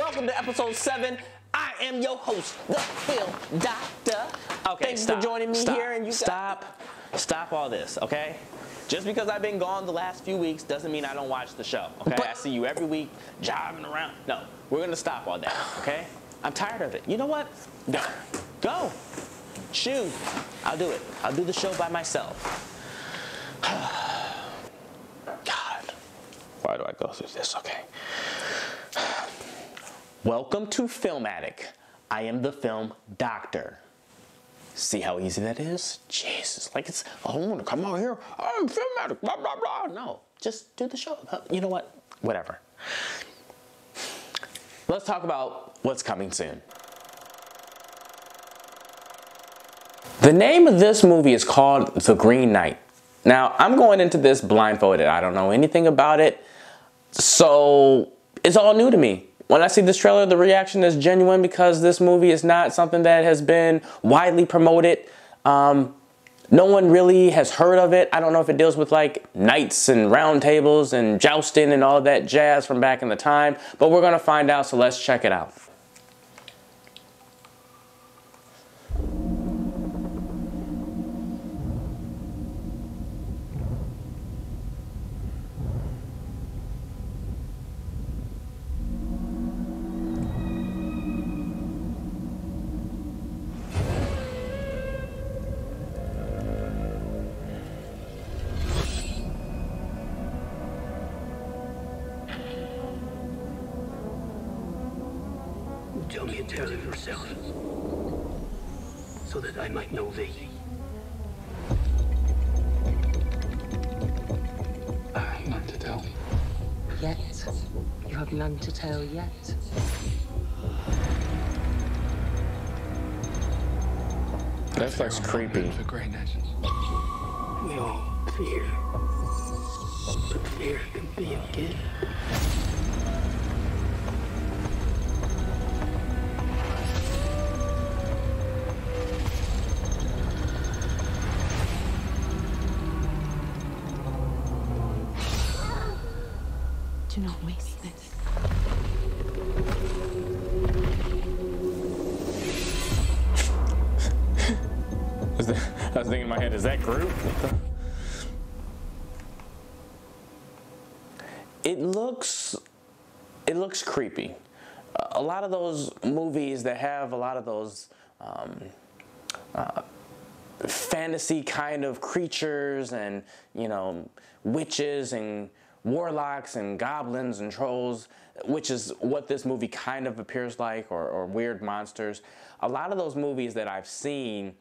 welcome to episode 7. I am your host, the Film Doctor. Okay, thanks for joining me here. And stop all this, okay? Just because I've been gone the last few weeks doesn't mean I don't watch the show, okay? I see you every week jogging around. No, we're gonna stop all that, okay? I'm tired of it. You know what? Go. Shoot. I'll do it. I'll do the show by myself. God, why do I go through this? Okay. Welcome to Filmatic. I am the Film Doctor. See how easy that is? Jesus, like it's, I don't want to come out here, I'm Filmatic, blah, blah, blah. No, just do the show. You know what? Whatever. Let's talk about what's coming soon. The name of this movie is called The Green Knight. Now, I'm going into this blindfolded. I don't know anything about it, so it's all new to me. When I see this trailer, the reaction is genuine because this movie is not something that has been widely promoted. No one really has heard of it. I don't know if it deals with like knights and round tables and jousting and all that jazz from back in the time, but we're gonna find out, so let's check it out. Tell me a tale of yourself, so that I might know thee. I have none to tell. Yet? You have none to tell yet? That looks creepy. For greatness. We all fear, but fear can be a gift. Do not waste this. I was thinking in my head, is that Groot? It looks creepy. A lot of those movies that have a lot of those fantasy kind of creatures and, you know, witches and warlocks and goblins and trolls, which is what this movie kind of appears like, or weird monsters. A lot of those movies that I've seen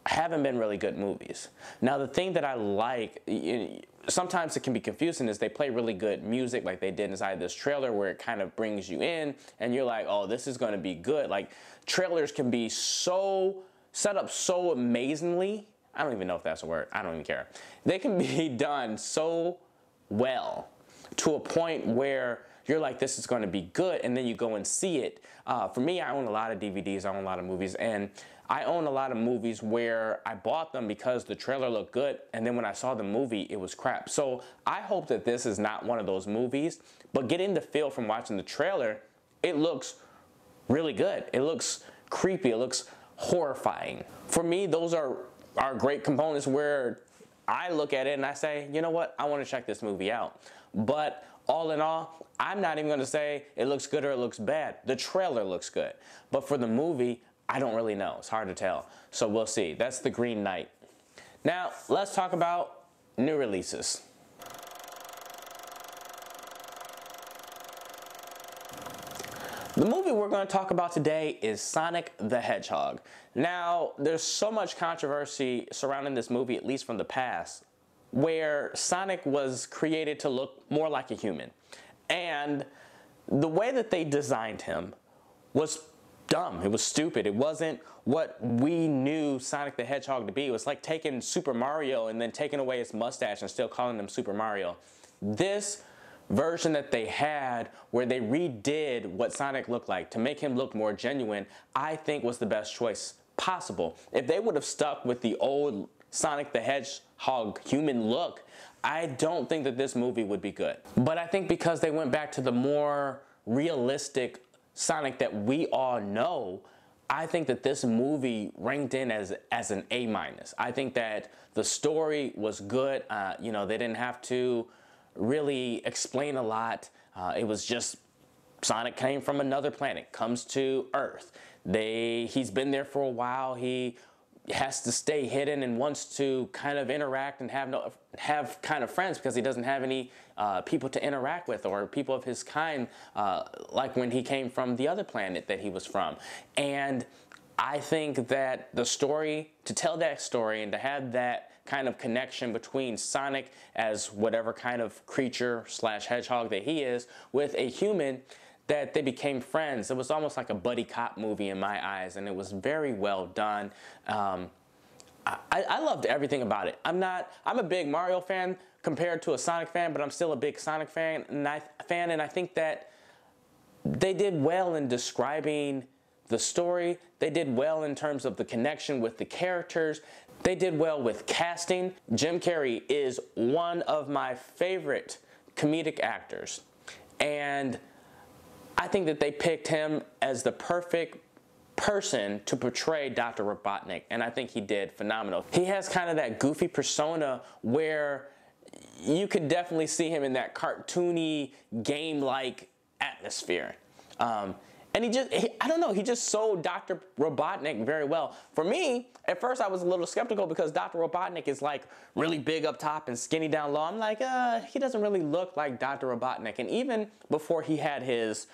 haven't been really good movies. Now, the thing that I like, sometimes it can be confusing, is they play really good music like they did inside this trailer, where it kind of brings you in and you're like, oh, this is going to be good. Like, trailers can be so set up so amazingly. I don't even know if that's a word. I don't even care. They can be done so well to a point where you're like, this is going to be good, and then you go and see it. For me, I own a lot of DVDs, I own a lot of movies, and I own a lot of movies where I bought them because the trailer looked good, and then when I saw the movie, it was crap. So I hope that this is not one of those movies, but getting the feel from watching the trailer, it looks really good. It looks creepy, it looks horrifying. For me, those are great components where I look at it and I say, you know what, I want to check this movie out. But all in all, I'm not even going to say it looks good or it looks bad. The trailer looks good. But for the movie, I don't really know. It's hard to tell. So we'll see. That's The Green Knight. Now, let's talk about new releases. The movie we're going to talk about today is Sonic the Hedgehog. Now, there's so much controversy surrounding this movie, at least from the past, where Sonic was created to look more like a human. And the way that they designed him was dumb. It was stupid. It wasn't what we knew Sonic the Hedgehog to be. It was like taking Super Mario and then taking away his mustache and still calling him Super Mario. This version that they had, where they redid what Sonic looked like to make him look more genuine, I think was the best choice possible. If they would have stuck with the old Sonic the Hedgehog human look, I don't think that this movie would be good. But I think because they went back to the more realistic Sonic that we all know, I think that this movie ranked in as an A-. I think that the story was good. You know, they didn't have to really explain a lot. It was just Sonic came from another planet, comes to Earth. He's been there for a while. He has to stay hidden and wants to kind of interact and have kind of friends because he doesn't have any people to interact with or people of his kind, like when he came from the other planet that he was from. And I think that the story, to tell that story and to have that kind of connection between Sonic as whatever kind of creature slash hedgehog that he is with a human, that they became friends. It was almost like a buddy cop movie in my eyes, and it was very well done. I loved everything about it. I'm a big Mario fan compared to a Sonic fan, but I'm still a big Sonic fan, and I think that they did well in describing the story. They did well in terms of the connection with the characters. They did well with casting. Jim Carrey is one of my favorite comedic actors, and I think that they picked him as the perfect person to portray Dr. Robotnik, and I think he did phenomenal. He has kind of that goofy persona where you could definitely see him in that cartoony, game-like atmosphere. And I don't know, he just sold Dr. Robotnik very well. For me, at first I was a little skeptical because Dr. Robotnik is like really big up top and skinny down low. I'm like, he doesn't really look like Dr. Robotnik. And even before he had his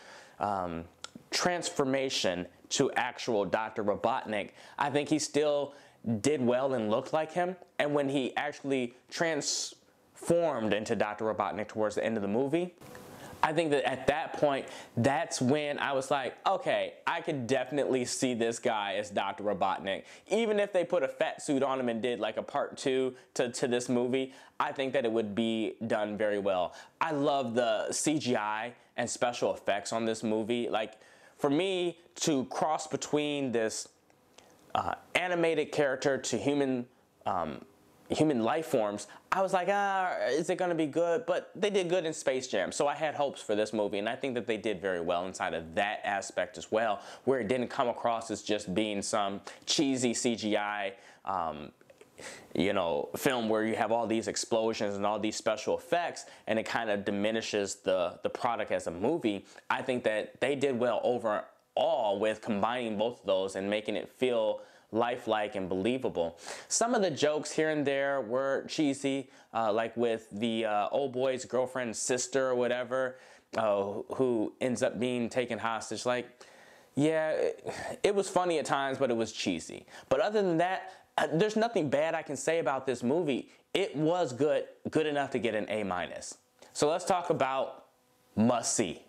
transformation to actual Dr. Robotnik, I think he still did well and looked like him. And when he actually transformed into Dr. Robotnik towards the end of the movie, I think that at that point, that's when I was like, okay, I could definitely see this guy as Dr. Robotnik. Even if they put a fat suit on him and did like a part 2 to this movie, I think that it would be done very well. I love the CGI and special effects on this movie. Like, for me to cross between this animated character to human life forms, I was like, is it gonna be good? But they did good in Space Jam, so I had hopes for this movie, and I think that they did very well inside of that aspect as well, where it didn't come across as just being some cheesy CGI, you know, film where you have all these explosions and all these special effects, and it kind of diminishes the product as a movie. I think that they did well overall with combining both of those and making it feel lifelike and believable. Some of the jokes here and there were cheesy, like with the old boy's girlfriend's sister or whatever, who ends up being taken hostage. Like, yeah, it was funny at times, but it was cheesy. But other than that, there's nothing bad I can say about this movie. It was good enough to get an A-. So let's talk about must see.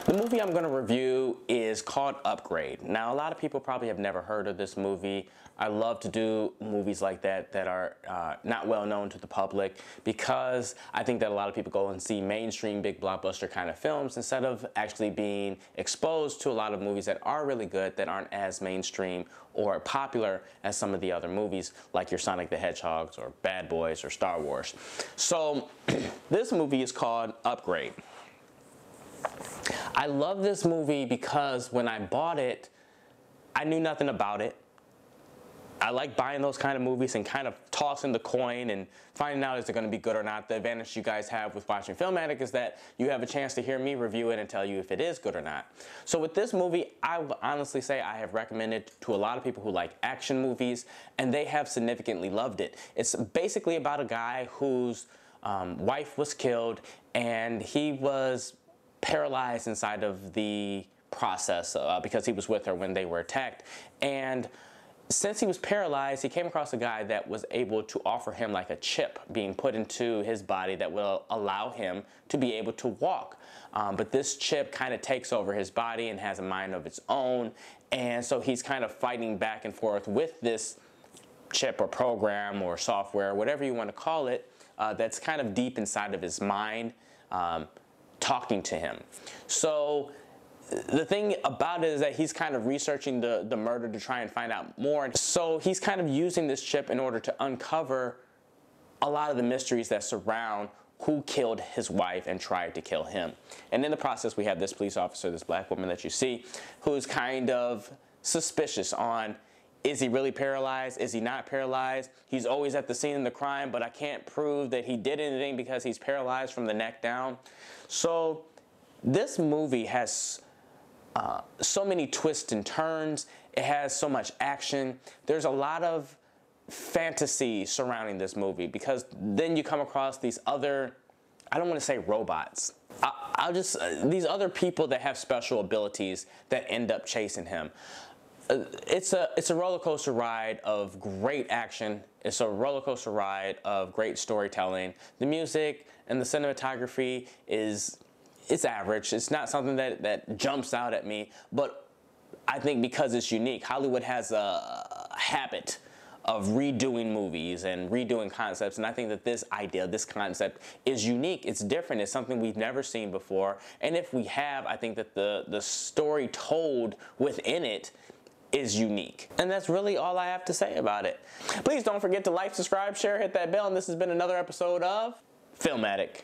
The movie I'm going to review is called Upgrade. Now, a lot of people probably have never heard of this movie. I love to do movies like that that are not well known to the public, because I think that a lot of people go and see mainstream big blockbuster kind of films instead of actually being exposed to a lot of movies that are really good that aren't as mainstream or popular as some of the other movies like your Sonic the Hedgehogs or Bad Boys or Star Wars. So this movie is called Upgrade. I love this movie because when I bought it, I knew nothing about it. I like buying those kind of movies and kind of tossing the coin and finding out is it going to be good or not. The advantage you guys have with watching Film Addict is that you have a chance to hear me review it and tell you if it is good or not. So with this movie, I will honestly say I have recommended to a lot of people who like action movies, and they have significantly loved it. It's basically about a guy whose wife was killed, and he was paralyzed inside of the process because he was with her when they were attacked. And since he was paralyzed, he came across a guy that was able to offer him like a chip being put into his body that will allow him to be able to walk. But this chip kind of takes over his body and has a mind of its own. And so he's kind of fighting back and forth with this chip or program or software, whatever you want to call it, that's kind of deep inside of his mind, talking to him. So the thing about it is that he's kind of researching the murder to try and find out more. So he's kind of using this chip in order to uncover a lot of the mysteries that surround who killed his wife and tried to kill him. And in the process, we have this police officer, this black woman that you see, who's kind of suspicious on, is he really paralyzed? Is he not paralyzed? He's always at the scene of the crime, but I can't prove that he did anything because he's paralyzed from the neck down. So this movie has so many twists and turns. It has so much action. There's a lot of fantasy surrounding this movie, because then you come across these other, I don't want to say robots, these other people that have special abilities that end up chasing him. It's a roller coaster ride of great action. It's a roller coaster ride of great storytelling. The music and the cinematography it's average. It's not something that jumps out at me, but I think because it's unique, Hollywood has a habit of redoing movies and redoing concepts, and I think that this idea, this concept is unique. It's different. It's something we've never seen before, and if we have, I think that the story told within it is unique. And that's really all I have to say about it. Please don't forget to like, subscribe, share, hit that bell, and this has been another episode of Filmatic.